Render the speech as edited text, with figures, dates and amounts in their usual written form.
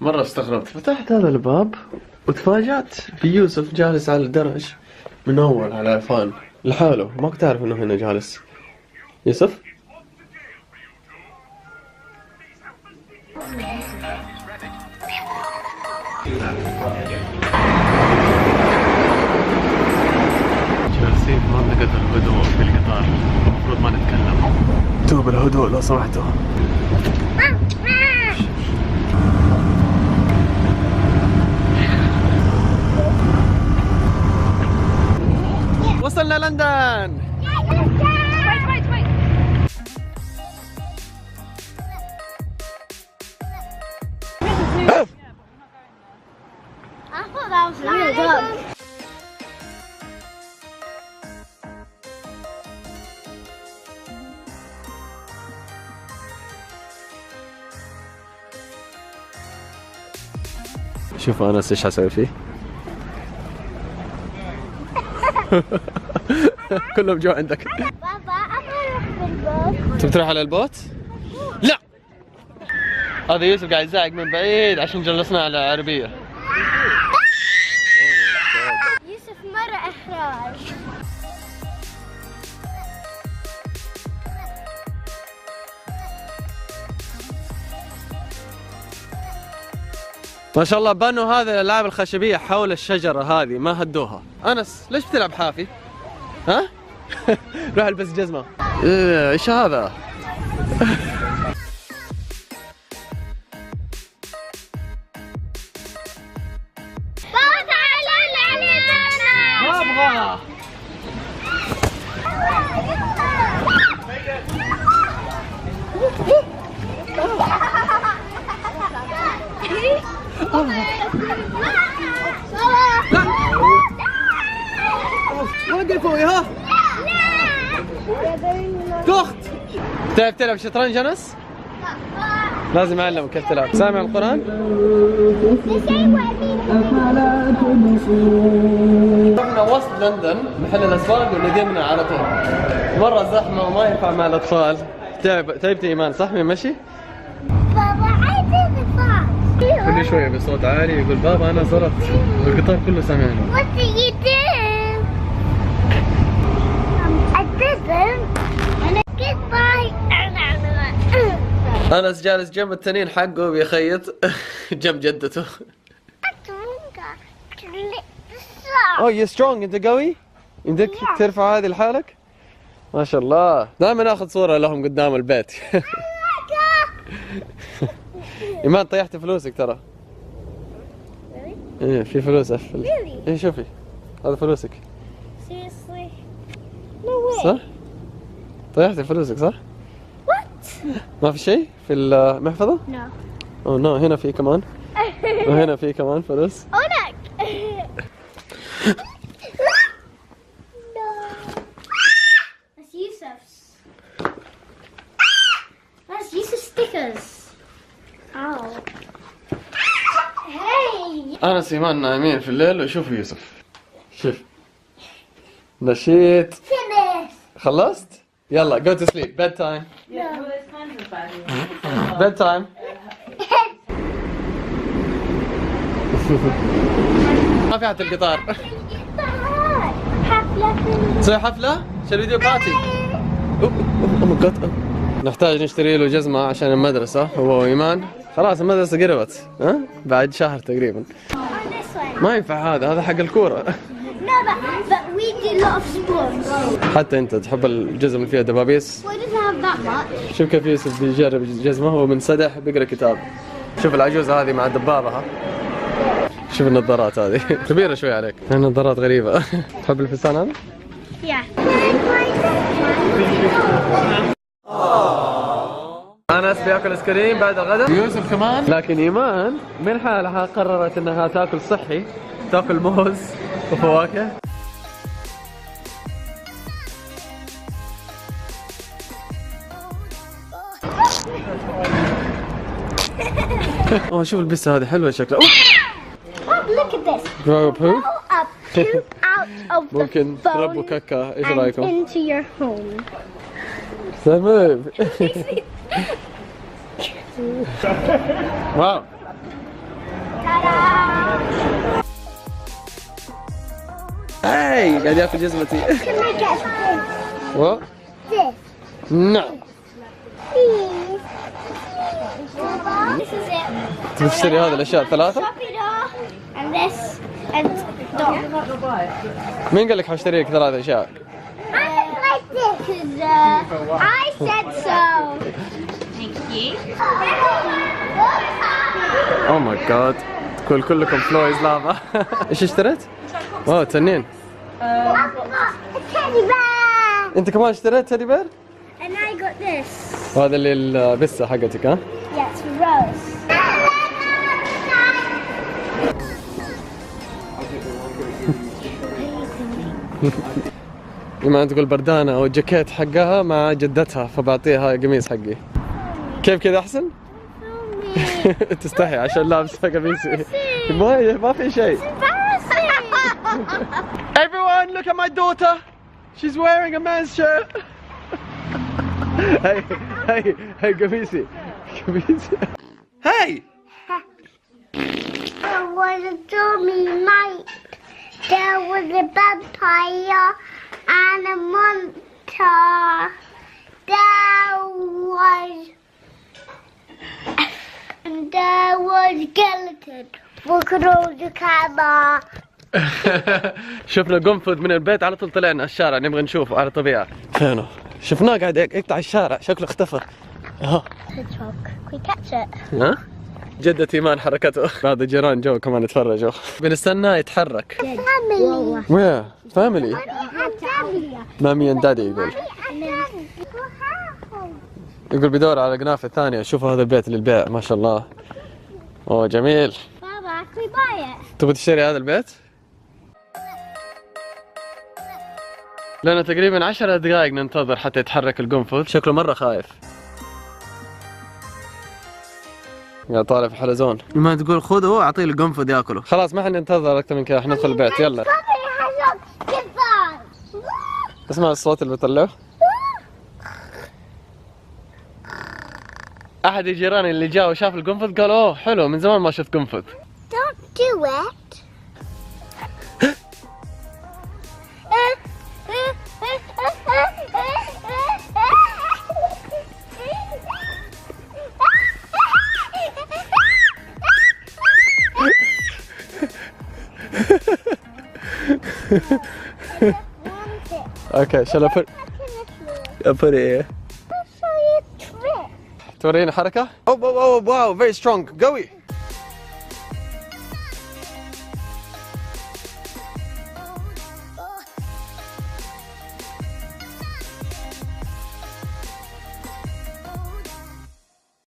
مرة استغربت، فتحت هذا الباب وتفاجأت بيوسف جالس على الدرج من أول على عفان لحاله، ما كنت أعرف إنه هنا جالس. يوسف؟ جالسين في منطقة الهدوء في القطار، المفروض ما نتكلم. توب الهدوء لو سمحتوا. وصلنا لندن. شوف أنس إيش حسوي فيه. كلهم جو عندك. بابا أبغى أروح بالبوت. تبي تروح على البوت؟ لا. هذا يوسف قاعد يزعق من بعيد عشان جلسنا على عربية. يوسف مرة إحراج. ما شاء الله بنوا هذه الألعاب الخشبية حول الشجرة هذه، ما هدوها. أنس ليش بتلعب حافي؟ ها؟ روح البس جزمة. ايش هذا؟ بابا تعال ما أبغى. وقفوا يا ها. كخت. تعرف تلعب شطرنج أنس؟ لازم أعلمك كيف تلعب. سامع القرآن؟ رحنا وسط لندن محل الأسواق وندمنا على طول. مرة زحمة وما ينفع مع الأطفال. تعبت إيمان صح من مشي؟ بابا عايز الباص. كل شوية بصوت عالي يقول بابا أنا زرت والقطار كله سامعني. What do you do? I didn't. أنا goodbye. أنس جالس جنب التنين حقه بيخيط جنب جدته. اوه يو سترونج، انت قوي؟ يمديك ترفع هذه لحالك؟ ما شاء الله. دائما ناخذ صورة لهم قدام البيت. إيمان طيحت فلوسك ترى. ايه في فلوس أفل. ايه شوفي هذا فلوسك. Seriously? No way. صح؟ طيحت فلوسك صح؟ What? ما في شيء في المحفظة؟ No. اوه نو هنا في كمان. وهنا في كمان فلوس. هناك. That's Yusuf's. That's Yusuf's stickers. Ow. Hey. أنس إيمان نايمين في الليل وشوفوا يوسف. شوف. نشيط. Finish. خلصت؟ يلا go to sleep. Bed time. Bed time. ما في حتى القطار. حفلة. تسوي حفلة؟ شو الفيديو بارتي؟ نحتاج نشتري له جزمة عشان المدرسة هو وإيمان. خلاص المدرسة قربت، ها؟ بعد شهر تقريبا. ما ينفع هذا حق الكورة. No, but we did a lot of sports. حتى أنت تحب الجزم اللي فيها دبابيس. We didn't have that much. شوف كيف يوسف بيجرب جزمة هو منسدح بيقرأ كتاب. شوف العجوزة هذه مع الدبابة ها. شوف النظارات هذه كبيرة شوي عليك. النظارات غريبة. تحب الفستان هذا؟ Yeah. أنس بياكل ايس كريم بعد الغداء. يوسف كمان. لكن إيمان من حالها قررت إنها تاكل صحي، تاكل موز وفواكه. اوه شوف البسة هذه حلوة شكلها. Look at this. Grow up who? Grow up. Poop out of the ممكن تربوا phone كاكا، ايش and رايكم؟ into your home. تمام. واو هاي قاعد ياكل جزمتي. Can I get this? و This. نعم. Please. This is it. تبي تشتري هذه الاشياء الثلاثة؟ Shopee and this and dog. مين قال لك حاشتري لك ثلاث اشياء؟ I like this because I said so. Thank you. اوه ماي جاد. تقول كلكم فلويز لافا. ايش اشتريت؟ واو تنين. I've got a teddy bear. انت كمان اشتريت تeddy bear؟ And I got this. وهذا اللي البسة حقتك ها؟ Yeah, it's for Rose. لما تقول بردانة او الجاكيت حقها مع جدتها فبعطيها قميص حقي. كيف كذا احسن؟ تستحي عشان لابسة قميصي. ما في شيء. Everyone, look at my daughter. She's wearing a man's shirt. hey, قميصي. Hey. I was a dummy night. There was a vampire and a monster. There was skeleton. Look at all the camera. شفنا قنفذ من البيت على طول طلعنا الشارع نبغى نشوفه على طبيعة. فينه؟ شفناه قاعد يقطع الشارع شكله اختفى. ها؟ Can we catch it? ها؟ جدة إيمان حركته. بعض الجيران جو كمان يتفرجوا. بنستناه يتحرك. Family. وين؟ فاميلي. Family. مامي اند دادي يقول. يقول بيدور على قنافة ثانية. شوفوا هذا البيت للبيع ما شاء الله. اوه جميل. Baba, can we buy it? تبغى تشتري هذا البيت؟ لأنه تقريبا 10 دقائق ننتظر حتى يتحرك القنفذ. شكله مرة خايف. قاعد طالع في حلزون. ما تقول خذه اعطيه القنفذ ياكله. خلاص ما حننتظر أكثر من كذا حندخل البيت يلا. اسمع الصوت اللي بيطلعه. أحد الجيران اللي جاء وشاف القنفذ قال أوه حلو من زمان ما شفت قنفذ. Don't do it. Okay, shall I put it here? I'll show you a trick. تورينا حركة؟ Oh, wow, very strong. قوي.